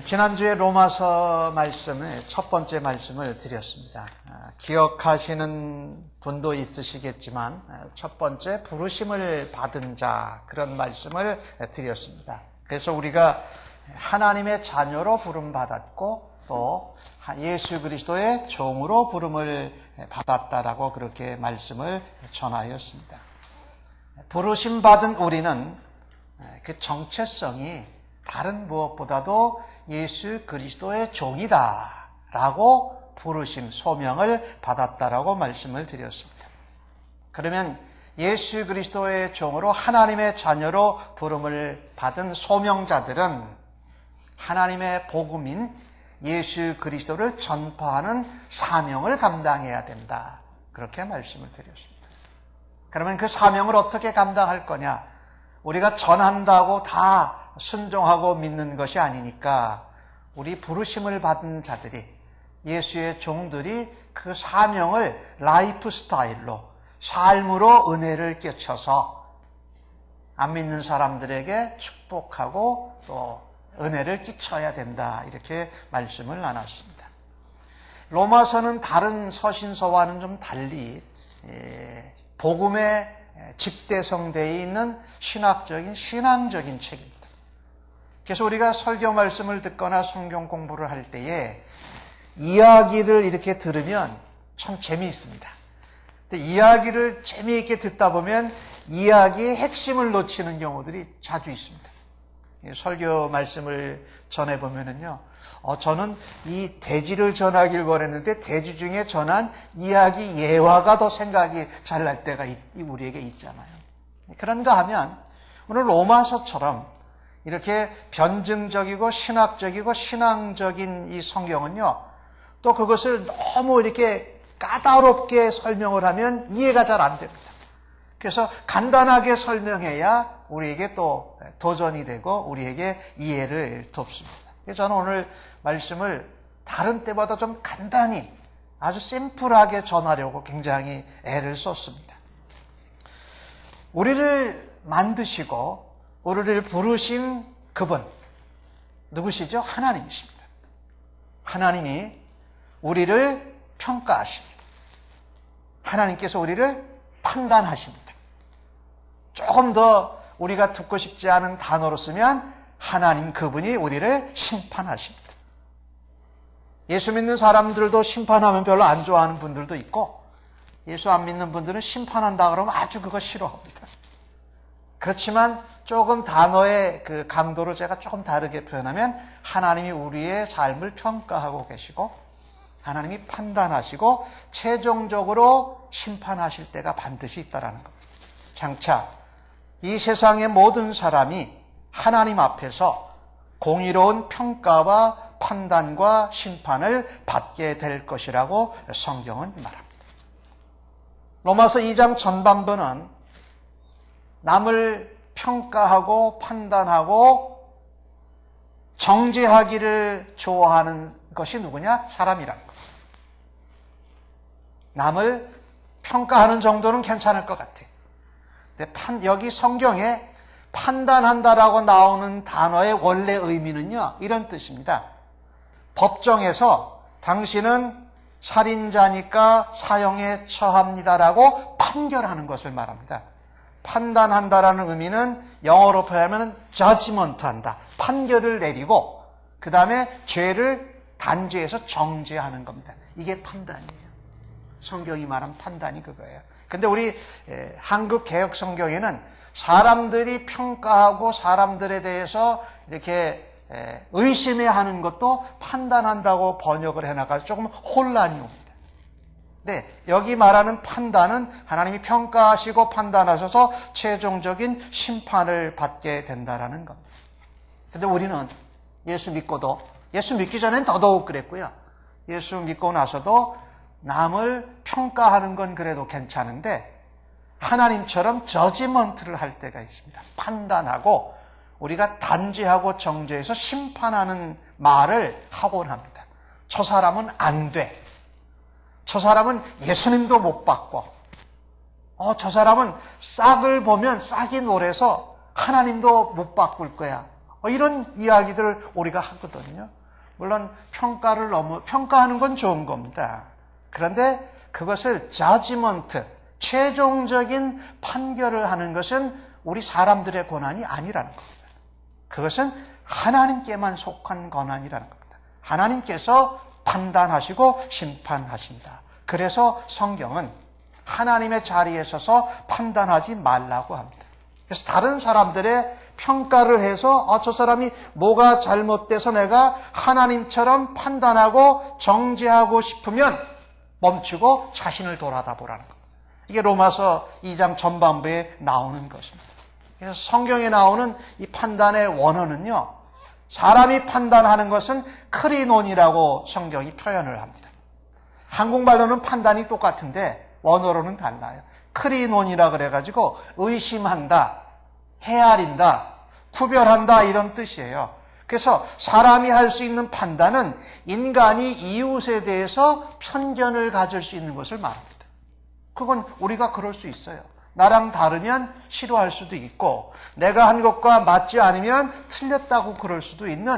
지난주에 로마서 말씀의 첫 번째 말씀을 드렸습니다. 기억하시는 분도 있으시겠지만 첫 번째 부르심을 받은 자, 그런 말씀을 드렸습니다. 그래서 우리가 하나님의 자녀로 부름받았고 또 예수 그리스도의 종으로 부름을 받았다라고 그렇게 말씀을 전하였습니다. 부르심 받은 우리는 그 정체성이 다른 무엇보다도 예수 그리스도의 종이다 라고 부르심, 소명을 받았다라고 말씀을 드렸습니다. 그러면 예수 그리스도의 종으로 하나님의 자녀로 부름을 받은 소명자들은 하나님의 복음인 예수 그리스도를 전파하는 사명을 감당해야 된다, 그렇게 말씀을 드렸습니다. 그러면 그 사명을 어떻게 감당할 거냐? 우리가 전한다고 다 순종하고 믿는 것이 아니니까 우리 부르심을 받은 자들이, 예수의 종들이 그 사명을 라이프 스타일로, 삶으로 은혜를 끼쳐서 안 믿는 사람들에게 축복하고 또 은혜를 끼쳐야 된다, 이렇게 말씀을 나눴습니다. 로마서는 다른 서신서와는 좀 달리 복음에 집대성되어 있는 신앙적인 책입니다. 그래서 우리가 설교 말씀을 듣거나 성경 공부를 할 때에 이야기를 이렇게 들으면 참 재미있습니다. 근데 이야기를 재미있게 듣다 보면 이야기의 핵심을 놓치는 경우들이 자주 있습니다. 설교 말씀을 전해보면은요, 저는 이 대지를 전하길 원했는데 대지 중에 전한 이야기 예화가 더 생각이 잘 날 때가 우리에게 있잖아요. 그런가 하면 오늘 로마서처럼 이렇게 변증적이고 신학적이고 신앙적인 이 성경은요, 또 그것을 너무 이렇게 까다롭게 설명을 하면 이해가 잘 안 됩니다. 그래서 간단하게 설명해야 우리에게 또 도전이 되고 우리에게 이해를 돕습니다. 그래서 저는 오늘 말씀을 다른 때보다 좀 간단히, 아주 심플하게 전하려고 굉장히 애를 썼습니다. 우리를 만드시고 우리를 부르신 그분, 누구시죠? 하나님이십니다. 하나님이 우리를 평가하십니다. 하나님께서 우리를 판단하십니다. 조금 더 우리가 듣고 싶지 않은 단어로 쓰면 하나님 그분이 우리를 심판하십니다. 예수 믿는 사람들도 심판하면 별로 안 좋아하는 분들도 있고, 예수 안 믿는 분들은 심판한다 그러면 아주 그거 싫어합니다. 그렇지만 조금 단어의 그 강도를 제가 조금 다르게 표현하면 하나님이 우리의 삶을 평가하고 계시고 하나님이 판단하시고 최종적으로 심판하실 때가 반드시 있다라는 겁니다. 장차 이 세상의 모든 사람이 하나님 앞에서 공의로운 평가와 판단과 심판을 받게 될 것이라고 성경은 말합니다. 로마서 2장 전반부는 남을 평가하고 판단하고 정죄하기를 좋아하는 것이 누구냐? 사람이라는 거예요. 남을 평가하는 정도는 괜찮을 것 같아. 근데 여기 성경에 판단한다라고 나오는 단어의 원래 의미는요, 이런 뜻입니다. 법정에서 당신은 살인자니까 사형에 처합니다라고 판결하는 것을 말합니다. 판단한다라는 의미는 영어로 표현하면 judgment한다, 판결을 내리고 그 다음에 죄를 단죄해서 정죄하는 겁니다. 이게 판단이에요. 성경이 말한 판단이 그거예요. 근데 우리 한국 개혁 성경에는 사람들이 평가하고 사람들에 대해서 이렇게 의심해하는 것도 판단한다고 번역을 해나가서 조금 혼란이 옵니다. 네, 여기 말하는 판단은 하나님이 평가하시고 판단하셔서 최종적인 심판을 받게 된다라는 겁니다. 근데 우리는 예수 믿고도, 예수 믿기 전엔 더더욱 그랬고요, 예수 믿고 나서도 남을 평가하는 건 그래도 괜찮은데 하나님처럼 저지먼트를 할 때가 있습니다. 판단하고 우리가 단죄하고 정죄해서 심판하는 말을 하곤 합니다. 저 사람은 안 돼. 저 사람은 예수님도 못 받고, 저 사람은 싹을 보면 싹이 노래서 하나님도 못 바꿀 거야. 이런 이야기들을 우리가 하거든요. 물론 평가하는 건 좋은 겁니다. 그런데 그것을 judgment, 최종적인 판결을 하는 것은 우리 사람들의 권한이 아니라는 겁니다. 그것은 하나님께만 속한 권한이라는 겁니다. 하나님께서 판단하시고 심판하신다. 그래서 성경은 하나님의 자리에 서서 판단하지 말라고 합니다. 그래서 다른 사람들의 평가를 해서 저 사람이 뭐가 잘못돼서 내가 하나님처럼 판단하고 정죄하고 싶으면 멈추고 자신을 돌아다보라는 겁니다. 이게 로마서 2장 전반부에 나오는 것입니다. 그래서 성경에 나오는 이 판단의 원어는요, 사람이 판단하는 것은 크리논이라고 성경이 표현을 합니다. 한국말로는 판단이 똑같은데 원어로는 달라요. 크리논이라 그래가지고 의심한다, 헤아린다, 구별한다 이런 뜻이에요. 그래서 사람이 할 수 있는 판단은 인간이 이웃에 대해서 편견을 가질 수 있는 것을 말합니다. 그건 우리가 그럴 수 있어요. 나랑 다르면 싫어할 수도 있고 내가 한 것과 맞지 않으면 틀렸다고 그럴 수도 있는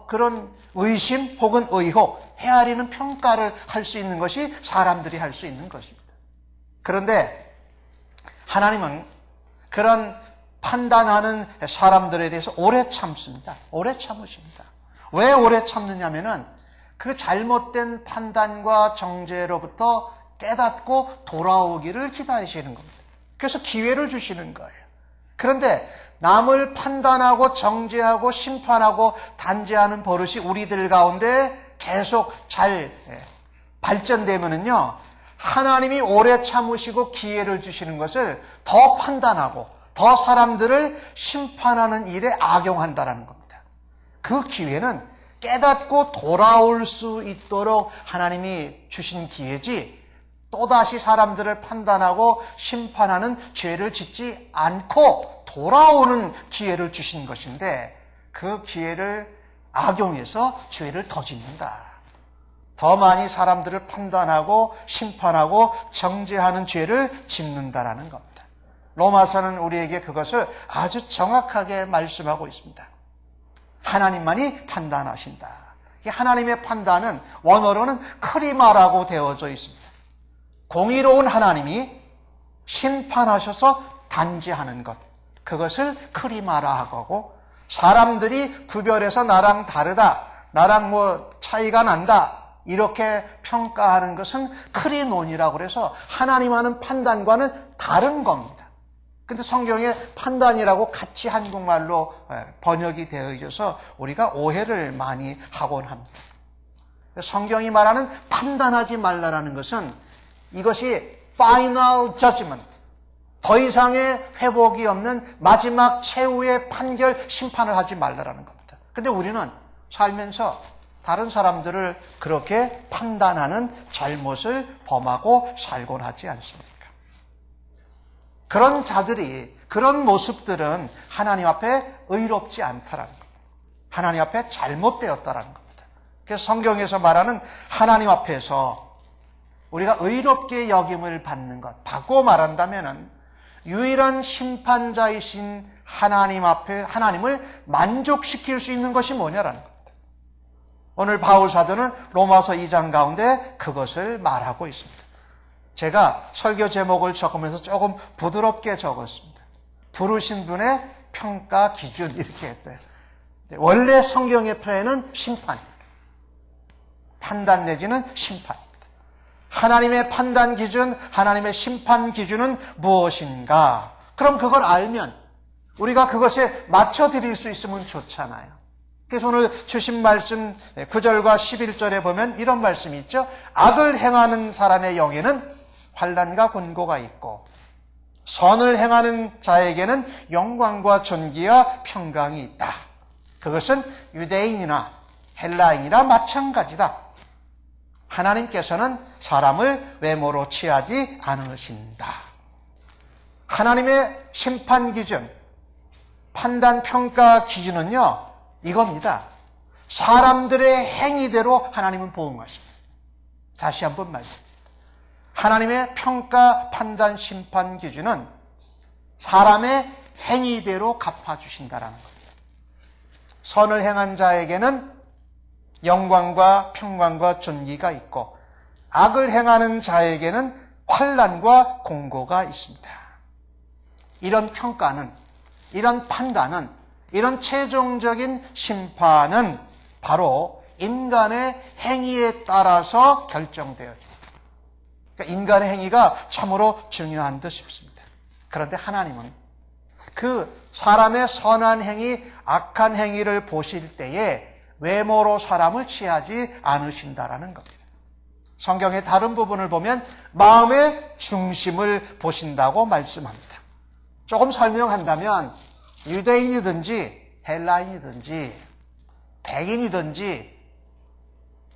그런 의심 혹은 의혹, 헤아리는 평가를 할 수 있는 것이 사람들이 할 수 있는 것입니다. 그런데 하나님은 그런 판단하는 사람들에 대해서 오래 참습니다. 오래 참으십니다. 왜 오래 참느냐면은 그 잘못된 판단과 정죄로부터 깨닫고 돌아오기를 기다리시는 겁니다. 그래서 기회를 주시는 거예요. 그런데 남을 판단하고 정죄하고 심판하고 단죄하는 버릇이 우리들 가운데 계속 잘 발전되면은요, 하나님이 오래 참으시고 기회를 주시는 것을 더 판단하고 더 사람들을 심판하는 일에 악용한다는 겁니다. 그 기회는 깨닫고 돌아올 수 있도록 하나님이 주신 기회지, 또다시 사람들을 판단하고 심판하는 죄를 짓지 않고 돌아오는 기회를 주신 것인데, 그 기회를 악용해서 죄를 더 짓는다. 더 많이 사람들을 판단하고 심판하고 정죄하는 죄를 짓는다라는 겁니다. 로마서는 우리에게 그것을 아주 정확하게 말씀하고 있습니다. 하나님만이 판단하신다. 하나님의 판단은 원어로는 크리마라고 되어져 있습니다. 공의로운 하나님이 심판하셔서 단죄하는 것, 그것을 크리마라 하고, 사람들이 구별해서 나랑 다르다, 나랑 차이가 난다, 이렇게 평가하는 것은 크리논이라고 그래서 하나님 하는 판단과는 다른 겁니다. 근데 성경에 판단이라고 같이 한국말로 번역이 되어 있어서 우리가 오해를 많이 하곤 합니다. 성경이 말하는 판단하지 말라라는 것은 이것이 final judgment, 더 이상의 회복이 없는 마지막 최후의 판결, 심판을 하지 말라라는 겁니다. 근데 우리는 살면서 다른 사람들을 그렇게 판단하는 잘못을 범하고 살곤 하지 않습니까? 그런 자들이, 그런 모습들은 하나님 앞에 의롭지 않다라는 겁니다. 하나님 앞에 잘못되었다라는 겁니다. 그래서 성경에서 말하는 하나님 앞에서 우리가 의롭게 여김을 받는 것, 바꿔 말한다면은 유일한 심판자이신 하나님 앞에 하나님을 만족시킬 수 있는 것이 뭐냐라는 겁니다. 오늘 바울 사도는 로마서 2장 가운데 그것을 말하고 있습니다. 제가 설교 제목을 적으면서 조금 부드럽게 적었습니다. 부르신 분의 평가 기준, 이렇게 했어요. 원래 성경의 표현은 심판입니다. 판단 내지는 심판입니다. 하나님의 판단 기준, 하나님의 심판 기준은 무엇인가? 그럼 그걸 알면 우리가 그것에 맞춰드릴 수 있으면 좋잖아요. 그래서 오늘 주신 말씀 9절과 11절에 보면 이런 말씀이 있죠. 악을 행하는 사람의 영에는 환난과 곤고가 있고 선을 행하는 자에게는 영광과 존귀와 평강이 있다. 그것은 유대인이나 헬라인이나 마찬가지다. 하나님께서는 사람을 외모로 취하지 않으신다. 하나님의 심판 기준, 판단 평가 기준은요, 이겁니다. 사람들의 행위대로 하나님은 보응하십니다. 다시 한번 말씀드립니다. 하나님의 평가, 판단, 심판 기준은 사람의 행위대로 갚아주신다라는 겁니다. 선을 행한 자에게는 영광과 평강과 존귀가 있고 악을 행하는 자에게는 환난과 공고가 있습니다. 이런 평가는, 이런 판단은, 이런 최종적인 심판은 바로 인간의 행위에 따라서 결정되어집니다. 그러니까 인간의 행위가 참으로 중요한 듯 싶습니다. 그런데 하나님은 그 사람의 선한 행위, 악한 행위를 보실 때에 외모로 사람을 취하지 않으신다라는 겁니다. 성경의 다른 부분을 보면 마음의 중심을 보신다고 말씀합니다. 조금 설명한다면 유대인이든지 헬라인이든지 백인이든지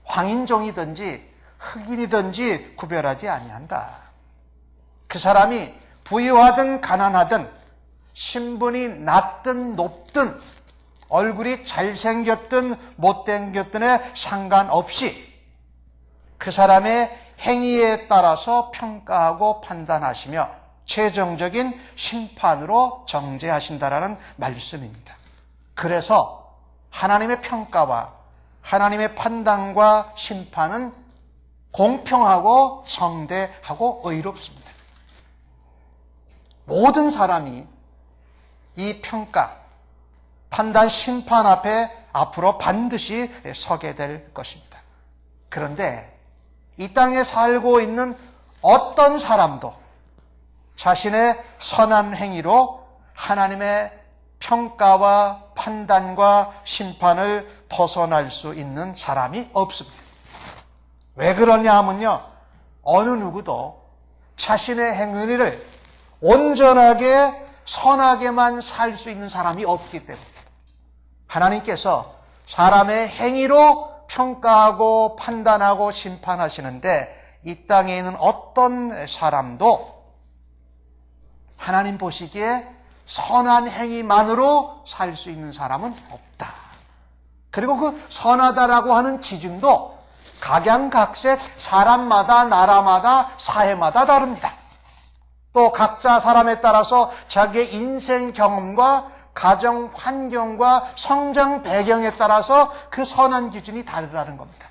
황인종이든지 흑인이든지 구별하지 아니한다. 그 사람이 부유하든 가난하든 신분이 낮든 높든 얼굴이 잘생겼든 못생겼든에 상관없이 그 사람의 행위에 따라서 평가하고 판단하시며 최종적인 심판으로 정죄하신다라는 말씀입니다. 그래서 하나님의 평가와 하나님의 판단과 심판은 공평하고 성대하고 의롭습니다. 모든 사람이 이 평가, 판단, 심판 앞에 앞으로 반드시 서게 될 것입니다. 그런데 이 땅에 살고 있는 어떤 사람도 자신의 선한 행위로 하나님의 평가와 판단과 심판을 벗어날 수 있는 사람이 없습니다. 왜 그러냐 하면요, 어느 누구도 자신의 행위를 온전하게 선하게만 살 수 있는 사람이 없기 때문입니다. 하나님께서 사람의 행위로 평가하고 판단하고 심판하시는데 이 땅에 있는 어떤 사람도 하나님 보시기에 선한 행위만으로 살 수 있는 사람은 없다. 그리고 그 선하다라고 하는 기준도 각양각색 사람마다 나라마다 사회마다 다릅니다. 또 각자 사람에 따라서 자기의 인생 경험과 가정 환경과 성장 배경에 따라서 그 선한 기준이 다르다는 겁니다.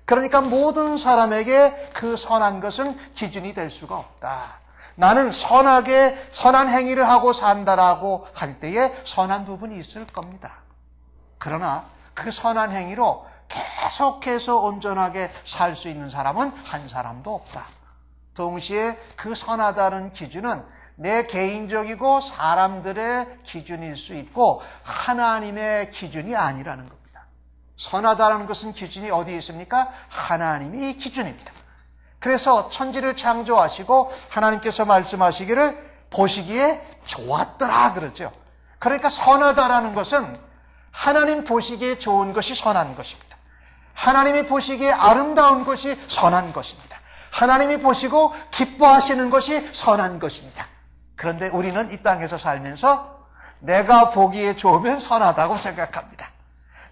그러니까 모든 사람에게 그 선한 것은 기준이 될 수가 없다. 나는 선하게 선한 행위를 하고 산다라고 할 때에 선한 부분이 있을 겁니다. 그러나 그 선한 행위로 계속해서 온전하게 살 수 있는 사람은 한 사람도 없다. 동시에 그 선하다는 기준은 내 개인적이고 사람들의 기준일 수 있고 하나님의 기준이 아니라는 겁니다. 선하다는 것은 기준이 어디에 있습니까? 하나님이 기준입니다. 그래서 천지를 창조하시고 하나님께서 말씀하시기를 보시기에 좋았더라 그러죠. 그러니까 선하다라는 것은 하나님 보시기에 좋은 것이 선한 것입니다. 하나님이 보시기에 아름다운 것이 선한 것입니다. 하나님이 보시고 기뻐하시는 것이 선한 것입니다. 그런데 우리는 이 땅에서 살면서 내가 보기에 좋으면 선하다고 생각합니다.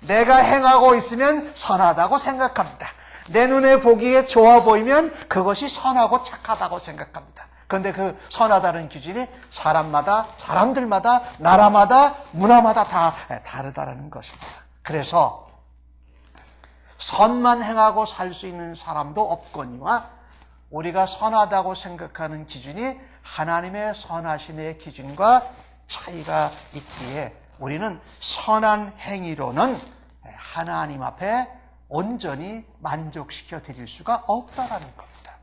내가 행하고 있으면 선하다고 생각합니다. 내 눈에 보기에 좋아 보이면 그것이 선하고 착하다고 생각합니다. 그런데 그 선하다는 기준이 사람마다, 사람들마다, 나라마다, 문화마다 다 다르다는 것입니다. 그래서 선만 행하고 살 수 있는 사람도 없거니와 우리가 선하다고 생각하는 기준이 하나님의 선하심의 기준과 차이가 있기에 우리는 선한 행위로는 하나님 앞에 온전히 만족시켜 드릴 수가 없다라는 겁니다.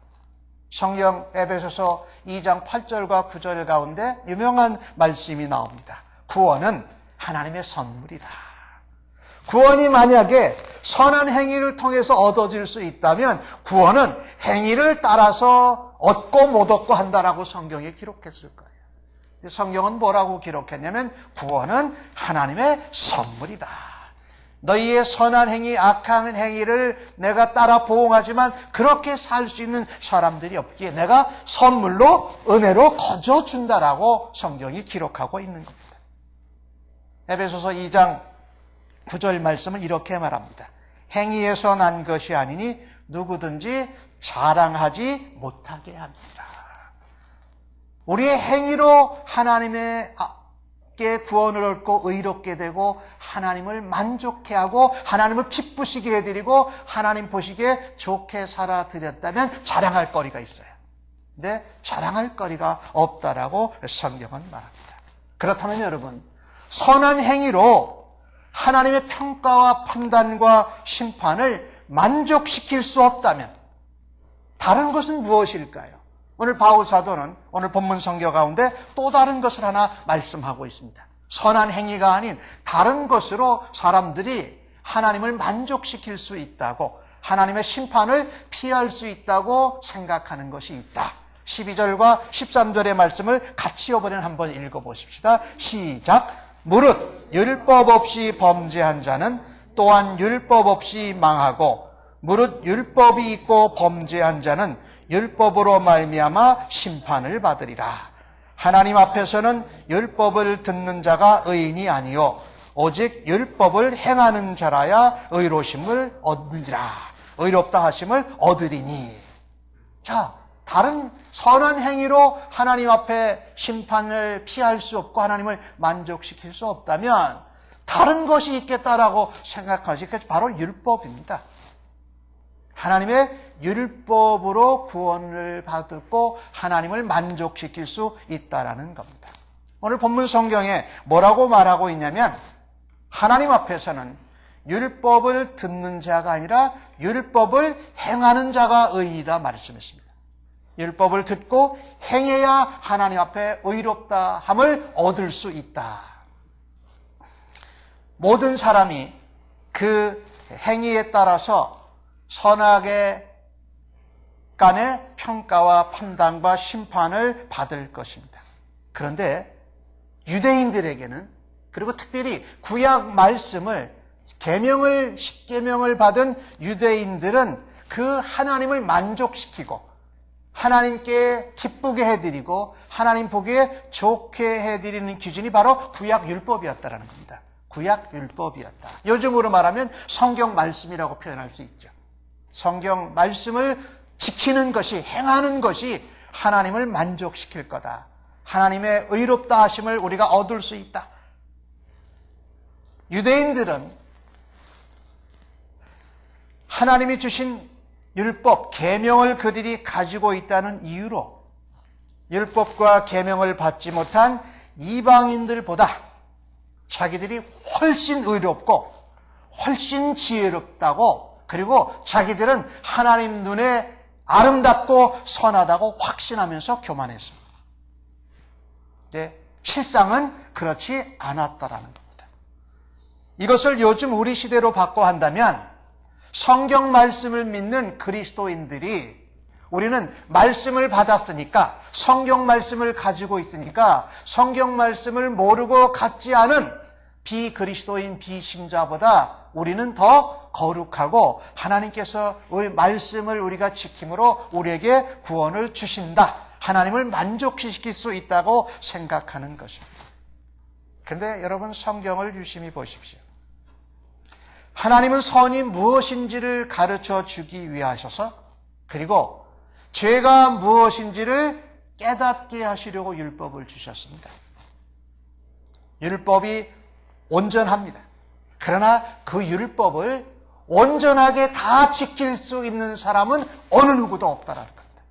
성경 에베소서 2장 8절과 9절 가운데 유명한 말씀이 나옵니다. 구원은 하나님의 선물이다. 구원이 만약에 선한 행위를 통해서 얻어질 수 있다면 구원은 행위를 따라서 얻고 못 얻고 한다라고 성경에 기록했을 거예요. 성경은 뭐라고 기록했냐면 구원은 하나님의 선물이다. 너희의 선한 행위, 악한 행위를 내가 따라 보응하지만 그렇게 살 수 있는 사람들이 없기에 내가 선물로 은혜로 거저준다라고 성경이 기록하고 있는 겁니다. 에베소서 2장 9절 말씀은 이렇게 말합니다. 행위에서 난 것이 아니니 누구든지 자랑하지 못하게 합니다. 우리의 행위로 하나님께 구원을 얻고 의롭게 되고 하나님을 만족해 하고 하나님을 기쁘시게 해드리고 하나님 보시기에 좋게 살아드렸다면 자랑할 거리가 있어요. 근데 자랑할 거리가 없다라고 성경은 말합니다. 그렇다면 여러분, 선한 행위로 하나님의 평가와 판단과 심판을 만족시킬 수 없다면 다른 것은 무엇일까요? 오늘 바울 사도는 오늘 본문 성경 가운데 또 다른 것을 하나 말씀하고 있습니다. 선한 행위가 아닌 다른 것으로 사람들이 하나님을 만족시킬 수 있다고, 하나님의 심판을 피할 수 있다고 생각하는 것이 있다. 12절과 13절의 말씀을 같이 이번에 한번 읽어보십시다. 시작. 무릇 율법 없이 범죄한 자는 또한 율법 없이 망하고 무릇 율법이 있고 범죄한 자는 율법으로 말미암아 심판을 받으리라. 하나님 앞에서는 율법을 듣는 자가 의인이 아니요 오직 율법을 행하는 자라야 의로심을 얻으리라. 의롭다 하심을 얻으리니. 자, 다른 선한 행위로 하나님 앞에 심판을 피할 수 없고 하나님을 만족시킬 수 없다면 다른 것이 있겠다라고 생각하시겠죠. 바로 율법입니다. 하나님의 율법으로 구원을 받고 하나님을 만족시킬 수 있다라는 겁니다. 오늘 본문 성경에 뭐라고 말하고 있냐면 하나님 앞에서는 율법을 듣는 자가 아니라 율법을 행하는 자가 의인이다 말씀했습니다. 율법을 듣고 행해야 하나님 앞에 의롭다 함을 얻을 수 있다. 모든 사람이 그 행위에 따라서 선악의 간의 평가와 판단과 심판을 받을 것입니다. 그런데 유대인들에게는, 그리고 특별히 구약 말씀을 계명을 10계명을 받은 유대인들은 그 하나님을 만족시키고 하나님께 기쁘게 해드리고 하나님 보기에 좋게 해드리는 기준이 바로 구약 율법이었다라는 겁니다. 구약 율법이었다. 요즘으로 말하면 성경 말씀이라고 표현할 수 있죠. 성경 말씀을 지키는 것이, 행하는 것이 하나님을 만족시킬 거다. 하나님의 의롭다 하심을 우리가 얻을 수 있다. 유대인들은 하나님이 주신 율법, 계명을 그들이 가지고 있다는 이유로 율법과 계명을 받지 못한 이방인들보다 자기들이 훨씬 의롭고 훨씬 지혜롭다고, 그리고 자기들은 하나님 눈에 아름답고 선하다고 확신하면서 교만했습니다. 근데 실상은 그렇지 않았다라는 겁니다. 이것을 요즘 우리 시대로 바꿔 한다면 성경 말씀을 믿는 그리스도인들이, 우리는 말씀을 받았으니까, 성경 말씀을 가지고 있으니까 성경 말씀을 모르고 갖지 않은 비그리스도인 비신자보다 우리는 더 거룩하고 하나님께서 말씀을 우리가 지킴으로 우리에게 구원을 주신다, 하나님을 만족시킬 수 있다고 생각하는 것입니다. 그런데 여러분, 성경을 유심히 보십시오. 하나님은 선이 무엇인지를 가르쳐 주기 위하셔서, 그리고 죄가 무엇인지를 깨닫게 하시려고 율법을 주셨습니다. 율법이 온전합니다. 그러나 그 율법을 온전하게 다 지킬 수 있는 사람은 어느 누구도 없다라는 겁니다.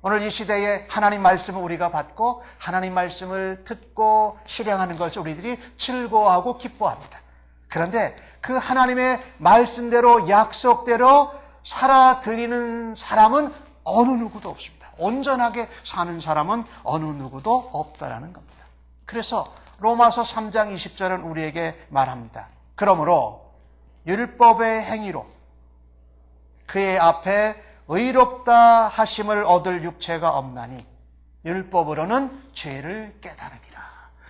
오늘 이 시대에 하나님 말씀을 우리가 받고 하나님 말씀을 듣고 실행하는 것을 우리들이 즐거워하고 기뻐합니다. 그런데 그 하나님의 말씀대로, 약속대로 살아드리는 사람은 어느 누구도 없습니다. 온전하게 사는 사람은 어느 누구도 없다라는 겁니다. 그래서 로마서 3장 20절은 우리에게 말합니다. 그러므로 율법의 행위로 그의 앞에 의롭다 하심을 얻을 육체가 없나니 율법으로는 죄를 깨달음이라.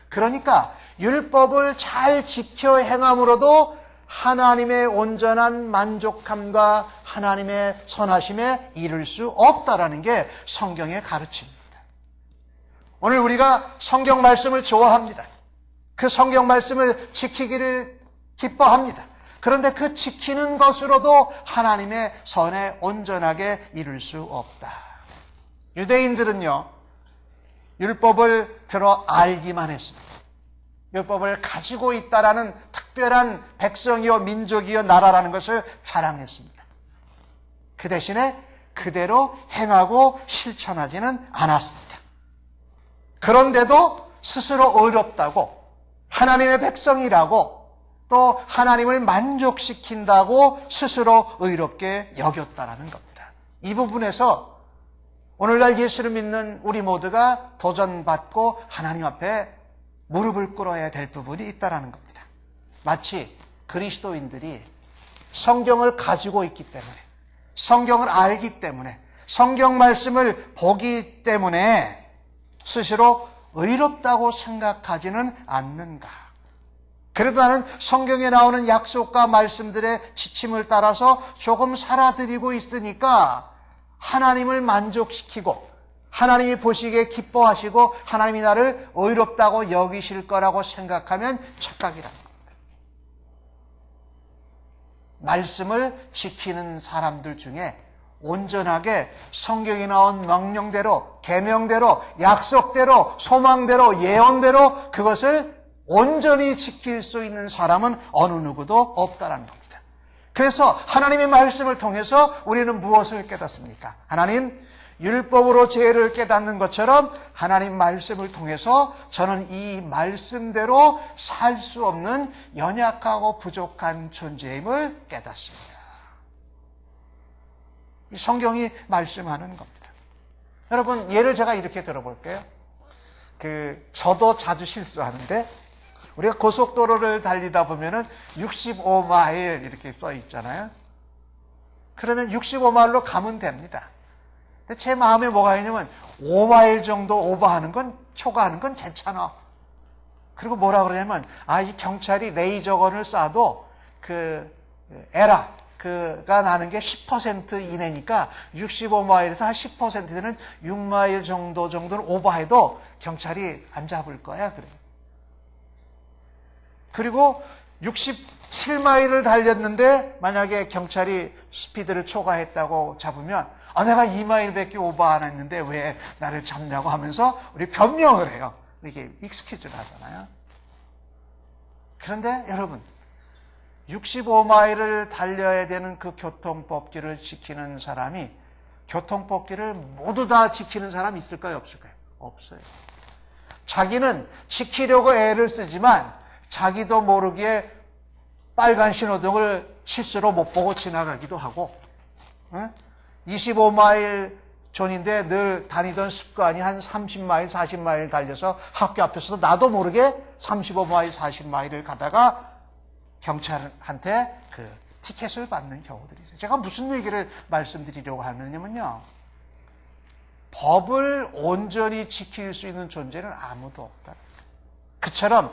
그러니까 율법을 잘 지켜 행함으로도 하나님의 온전한 만족함과 하나님의 선하심에 이를 수 없다라는 게 성경의 가르침입니다. 오늘 우리가 성경 말씀을 좋아합니다. 그 성경 말씀을 지키기를 기뻐합니다. 그런데 그 지키는 것으로도 하나님의 선에 온전하게 이룰 수 없다. 유대인들은요, 율법을 들어 알기만 했습니다. 율법을 가지고 있다라는 특별한 백성이요 민족이요 나라라는 것을 자랑했습니다. 그 대신에 그대로 행하고 실천하지는 않았습니다. 그런데도 스스로 의롭다고, 하나님의 백성이라고, 또 하나님을 만족시킨다고 스스로 의롭게 여겼다라는 겁니다. 이 부분에서 오늘날 예수를 믿는 우리 모두가 도전받고 하나님 앞에 무릎을 꿇어야 될 부분이 있다는 겁니다. 마치 그리스도인들이 성경을 가지고 있기 때문에, 성경을 알기 때문에, 성경 말씀을 보기 때문에 스스로 의롭다고 생각하지는 않는가. 그래도 나는 성경에 나오는 약속과 말씀들의 지침을 따라서 조금 살아드리고 있으니까 하나님을 만족시키고 하나님이 보시기에 기뻐하시고 하나님이 나를 의롭다고 여기실 거라고 생각하면 착각이라는 겁니다. 말씀을 지키는 사람들 중에 온전하게 성경에 나온 명령대로, 계명대로, 약속대로, 소망대로, 예언대로 그것을 온전히 지킬 수 있는 사람은 어느 누구도 없다는 겁니다. 그래서 하나님의 말씀을 통해서 우리는 무엇을 깨닫습니까? 하나님, 율법으로 죄를 깨닫는 것처럼 하나님 말씀을 통해서 저는 이 말씀대로 살 수 없는 연약하고 부족한 존재임을 깨닫습니다. 이 성경이 말씀하는 겁니다. 여러분, 예를 제가 이렇게 들어볼게요. 저도 자주 실수하는데, 우리가 고속도로를 달리다 보면은 65마일 이렇게 써 있잖아요. 그러면 65마일로 가면 됩니다. 근데 제 마음에 뭐가 있냐면 5마일 정도 오버하는 건, 초과하는 건 괜찮아. 그리고 뭐라 그러냐면, 이 경찰이 레이저건을 쏴도 에라가 나는 게 10% 이내니까 65마일에서 한 10% 되는 6마일 정도는 오버해도 경찰이 안 잡을 거야. 그래요. 그리고 67마일을 달렸는데 만약에 경찰이 스피드를 초과했다고 잡으면 내가 2마일밖에 오버 안 했는데 왜 나를 잡냐고 하면서 우리 변명을 해요. 이렇게 익스큐즈를 하잖아요. 그런데 여러분, 65마일을 달려야 되는 그 교통법규를 지키는 사람이 교통법규를 모두 다 지키는 사람이 있을까요? 없을까요? 없어요. 자기는 지키려고 애를 쓰지만 자기도 모르게 빨간 신호등을 실수로 못 보고 지나가기도 하고, 25마일 존인데 늘 다니던 습관이 한 30마일, 40마일 달려서 학교 앞에서도 나도 모르게 35마일, 40마일을 가다가 경찰한테 티켓을 받는 경우들이 있어요. 제가 무슨 얘기를 말씀드리려고 하느냐면요, 법을 온전히 지킬 수 있는 존재는 아무도 없다. 그처럼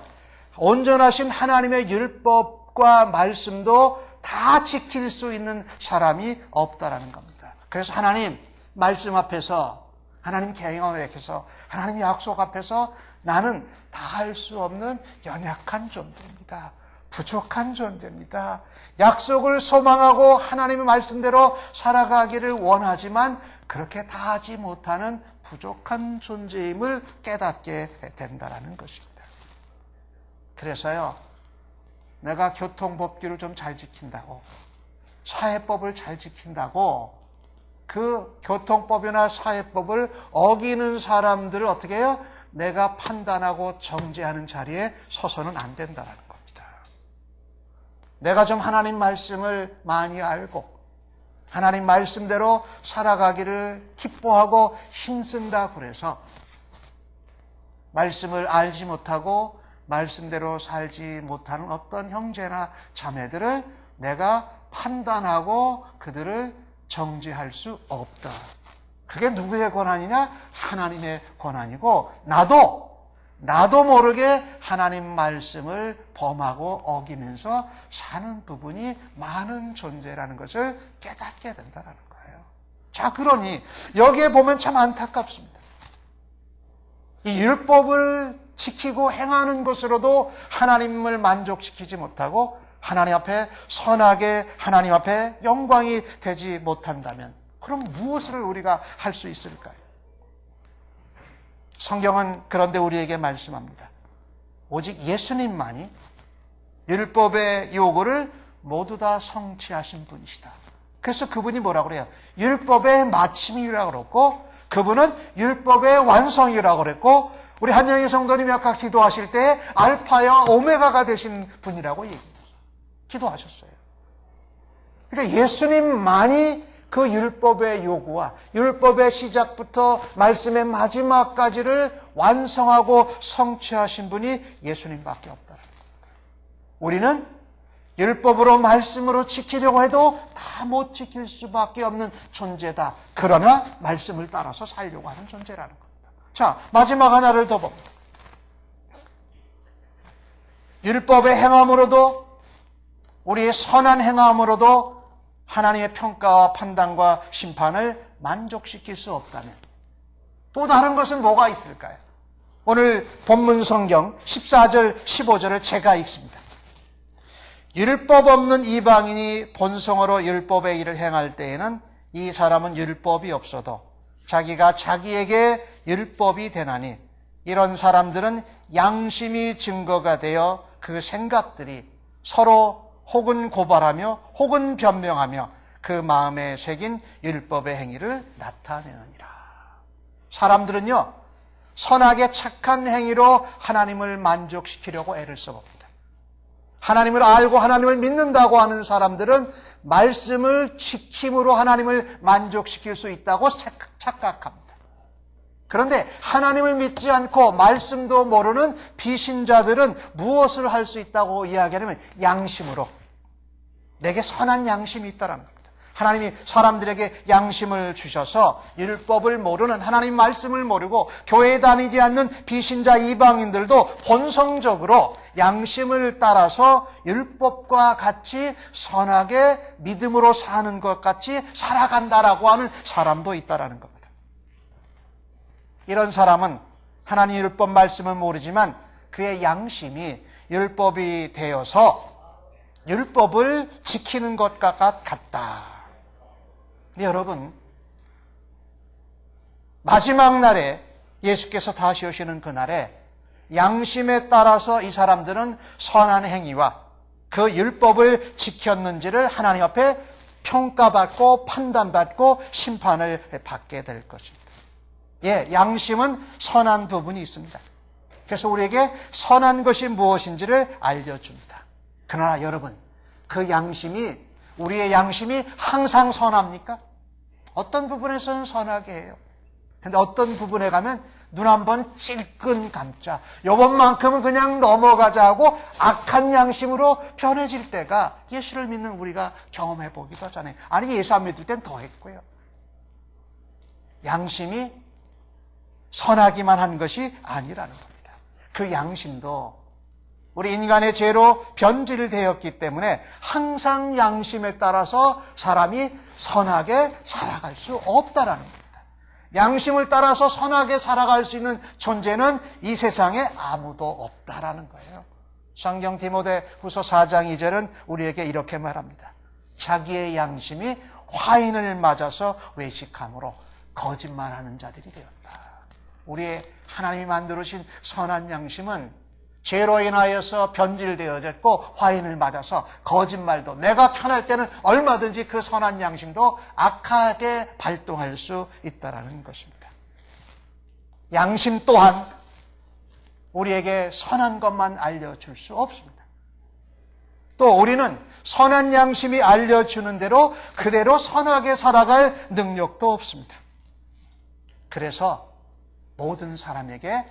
온전하신 하나님의 율법과 말씀도 다 지킬 수 있는 사람이 없다라는 겁니다. 그래서 하나님 말씀 앞에서, 하나님 계명 앞에서, 하나님 약속 앞에서 나는 다 할 수 없는 연약한 존재입니다. 부족한 존재입니다. 약속을 소망하고 하나님의 말씀대로 살아가기를 원하지만 그렇게 다 하지 못하는 부족한 존재임을 깨닫게 된다는 것입니다. 그래서요, 내가 교통법규를 좀 잘 지킨다고, 사회법을 잘 지킨다고 그 교통법이나 사회법을 어기는 사람들을 어떻게 해요? 내가 판단하고 정죄하는 자리에 서서는 안 된다는 겁니다. 내가 좀 하나님 말씀을 많이 알고 하나님 말씀대로 살아가기를 기뻐하고 힘쓴다 그래서 말씀을 알지 못하고 말씀대로 살지 못하는 어떤 형제나 자매들을 내가 판단하고 그들을 정죄할 수 없다. 그게 누구의 권한이냐? 하나님의 권한이고 나도 모르게 하나님 말씀을 범하고 어기면서 사는 부분이 많은 존재라는 것을 깨닫게 된다는 거예요. 자, 그러니 여기에 보면 참 안타깝습니다. 이 율법을 지키고 행하는 것으로도 하나님을 만족시키지 못하고 하나님 앞에 선하게 하나님 앞에 영광이 되지 못한다면 그럼 무엇을 우리가 할 수 있을까요? 성경은 그런데 우리에게 말씀합니다. 오직 예수님만이 율법의 요구를 모두 다 성취하신 분이시다. 그래서 그분이 뭐라고 그래요? 율법의 마침이라고 그랬고 그분은 율법의 완성이라고 그랬고 우리 한영희 성도님이 아까 기도하실 때 알파와 오메가가 되신 분이라고 기도하셨어요. 그러니까 예수님만이 그 율법의 요구와 율법의 시작부터 말씀의 마지막까지를 완성하고 성취하신 분이 예수님밖에 없다는 겁니다. 우리는 율법으로 말씀으로 지키려고 해도 다 못 지킬 수밖에 없는 존재다. 그러나 말씀을 따라서 살려고 하는 존재라는 겁니다. 자, 마지막 하나를 더 봅니다. 율법의 행함으로도 우리의 선한 행함으로도 하나님의 평가와 판단과 심판을 만족시킬 수 없다면 또 다른 것은 뭐가 있을까요? 오늘 본문 성경 14절 15절을 제가 읽습니다. 율법 없는 이방인이 본성으로 율법의 일을 행할 때에는 이 사람은 율법이 없어도 자기가 자기에게 율법이 되나니 이런 사람들은 양심이 증거가 되어 그 생각들이 서로 혹은 고발하며 혹은 변명하며 그 마음에 새긴 율법의 행위를 나타내느니라. 사람들은요, 선하게 착한 행위로 하나님을 만족시키려고 애를 써봅니다. 하나님을 알고 하나님을 믿는다고 하는 사람들은 말씀을 지킴으로 하나님을 만족시킬 수 있다고 착각합니다. 그런데 하나님을 믿지 않고 말씀도 모르는 비신자들은 무엇을 할 수 있다고 이야기하냐면 양심으로. 내게 선한 양심이 있다는 겁니다. 하나님이 사람들에게 양심을 주셔서 율법을 모르는 하나님 말씀을 모르고 교회에 다니지 않는 비신자 이방인들도 본성적으로 양심을 따라서 율법과 같이 선하게 믿음으로 사는 것 같이 살아간다라고 하는 사람도 있다라는 겁니다. 이런 사람은 하나님 율법 말씀을 모르지만 그의 양심이 율법이 되어서 율법을 지키는 것과 같다. 여러분, 마지막 날에 예수께서 다시 오시는 그날에 양심에 따라서 이 사람들은 선한 행위와 그 율법을 지켰는지를 하나님 앞에 평가받고 판단받고 심판을 받게 될 것입니다. 예, 양심은 선한 부분이 있습니다. 그래서 우리에게 선한 것이 무엇인지를 알려줍니다. 그러나 여러분, 그 양심이, 우리의 양심이 항상 선합니까? 어떤 부분에서는 선하게 해요. 근데 어떤 부분에 가면 눈 한번 찔끔 감자. 요번만큼은 그냥 넘어가자 하고 악한 양심으로 변해질 때가 예수를 믿는 우리가 경험해 보기도 하잖아요. 아니, 예수 안 믿을 땐 더 했고요. 양심이 선하기만 한 것이 아니라는 겁니다. 그 양심도 우리 인간의 죄로 변질되었기 때문에 항상 양심에 따라서 사람이 선하게 살아갈 수 없다라는 겁니다. 양심을 따라서 선하게 살아갈 수 있는 존재는 이 세상에 아무도 없다라는 거예요. 성경 디모데후서 4장 2절은 우리에게 이렇게 말합니다. 자기의 양심이 화인을 맞아서 외식함으로 거짓말하는 자들이 되었다. 우리의 하나님이 만들어주신 선한 양심은 죄로 인하여서 변질되어졌고 화인을 맞아서 거짓말도 내가 편할 때는 얼마든지 그 선한 양심도 악하게 발동할 수 있다는 것입니다. 양심 또한 우리에게 선한 것만 알려줄 수 없습니다. 또 우리는 선한 양심이 알려주는 대로 그대로 선하게 살아갈 능력도 없습니다. 그래서 모든 사람에게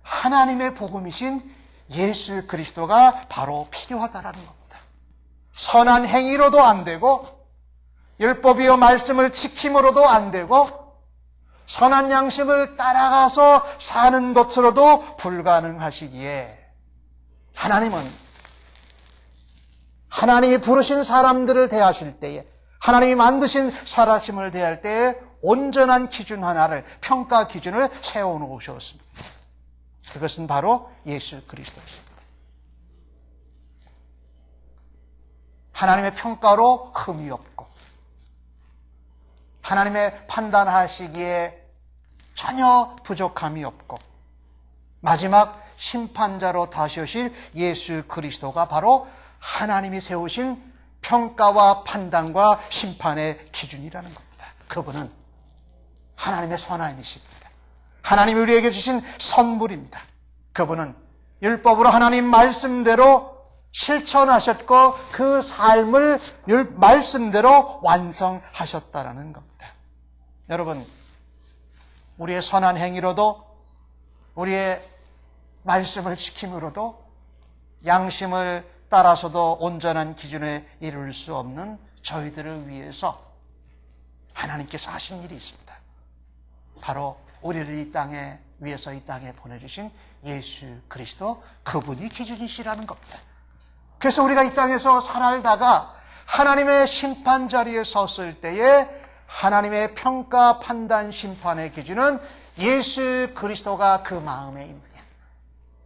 하나님의 복음이신 예수 그리스도가 바로 필요하다라는 겁니다. 선한 행위로도 안 되고 율법이요 말씀을 지킴으로도 안 되고 선한 양심을 따라가서 사는 것으로도 불가능하시기에 하나님은 하나님이 부르신 사람들을 대하실 때에 하나님이 만드신 사람을 대할 때에 온전한 기준 하나를, 평가 기준을 세워놓으셨습니다. 그것은 바로 예수 그리스도입니다. 하나님의 평가로 흠이 없고 하나님의 판단하시기에 전혀 부족함이 없고 마지막 심판자로 다시 오실 예수 그리스도가 바로 하나님이 세우신 평가와 판단과 심판의 기준이라는 겁니다. 그분은 하나님의 선하심이십니다. 하나님이 우리에게 주신 선물입니다. 그분은 율법으로 하나님 말씀대로 실천하셨고 그 삶을 말씀대로 완성하셨다라는 겁니다. 여러분, 우리의 선한 행위로도 우리의 말씀을 지킴으로도 양심을 따라서도 온전한 기준에 이룰 수 없는 저희들을 위해서 하나님께서 하신 일이 있습니다. 바로 우리를 이 땅에 위해서 이 땅에 보내주신 예수 그리스도, 그분이 기준이시라는 겁니다. 그래서 우리가 이 땅에서 살다가 하나님의 심판 자리에 섰을 때에 하나님의 평가, 판단, 심판의 기준은 예수 그리스도가 그 마음에 있느냐,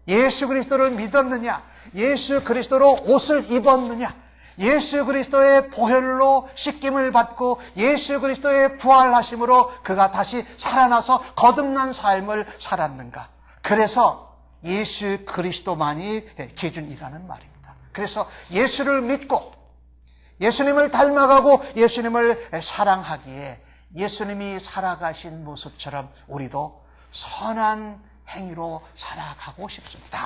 예수 그리스도를 믿었느냐, 예수 그리스도로 옷을 입었느냐, 예수 그리스도의 보혈로 씻김을 받고 예수 그리스도의 부활하심으로 그가 다시 살아나서 거듭난 삶을 살았는가. 그래서 예수 그리스도만이 기준이라는 말입니다. 그래서 예수를 믿고 예수님을 닮아가고 예수님을 사랑하기에 예수님이 살아가신 모습처럼 우리도 선한 행위로 살아가고 싶습니다.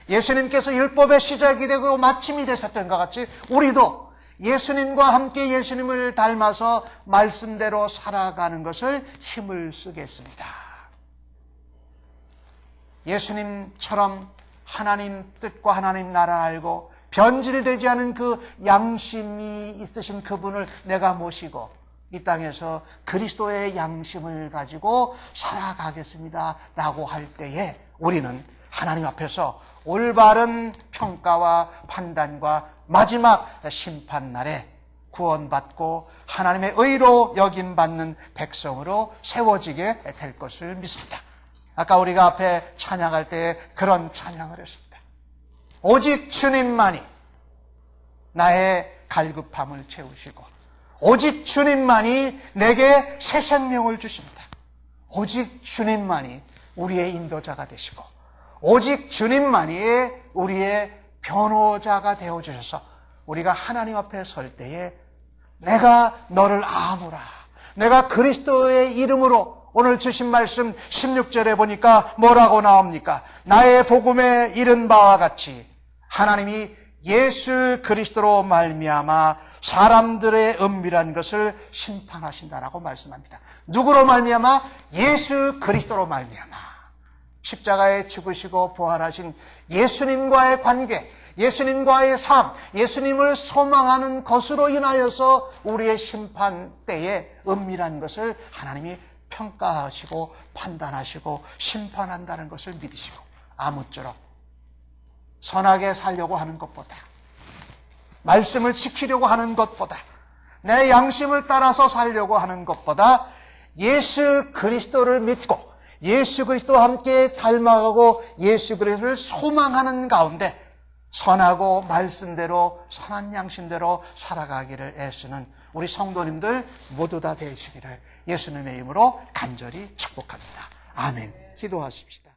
예수님께서 율법의 시작이 되고 마침이 되셨던 것 같이 우리도 예수님과 함께 예수님을 닮아서 말씀대로 살아가는 것을 힘을 쓰겠습니다. 예수님처럼 하나님 뜻과 하나님 나라 알고 변질되지 않은 그 양심이 있으신 그분을 내가 모시고 이 땅에서 그리스도의 양심을 가지고 살아가겠습니다 라고 할 때에 우리는 하나님 앞에서 올바른 평가와 판단과 마지막 심판날에 구원받고 하나님의 의로 여김받는 백성으로 세워지게 될 것을 믿습니다. 아까 우리가 앞에 찬양할 때 그런 찬양을 했습니다. 오직 주님만이 나의 갈급함을 채우시고 오직 주님만이 내게 새 생명을 주십니다. 오직 주님만이 우리의 인도자가 되시고 오직 주님만이 우리의 변호자가 되어주셔서 우리가 하나님 앞에 설 때에 내가 너를 아노라, 내가 그리스도의 이름으로, 오늘 주신 말씀 16절에 보니까 뭐라고 나옵니까? 나의 복음에 이른 바와 같이 하나님이 예수 그리스도로 말미암아 사람들의 은밀한 것을 심판하신다라고 말씀합니다. 누구로 말미암아? 예수 그리스도로 말미암아. 십자가에 죽으시고 부활하신 예수님과의 관계, 예수님과의 삶, 예수님을 소망하는 것으로 인하여서 우리의 심판 때에 은밀한 것을 하나님이 평가하시고 판단하시고 심판한다는 것을 믿으시고 아무쪼록 선하게 살려고 하는 것보다, 말씀을 지키려고 하는 것보다, 내 양심을 따라서 살려고 하는 것보다 예수 그리스도를 믿고 예수 그리스도와 함께 닮아가고 예수 그리스도를 소망하는 가운데 선하고 말씀대로 선한 양심대로 살아가기를 애쓰는 우리 성도님들 모두 다 되시기를 예수님의 이름으로 간절히 축복합니다. 아멘. 기도하십시다.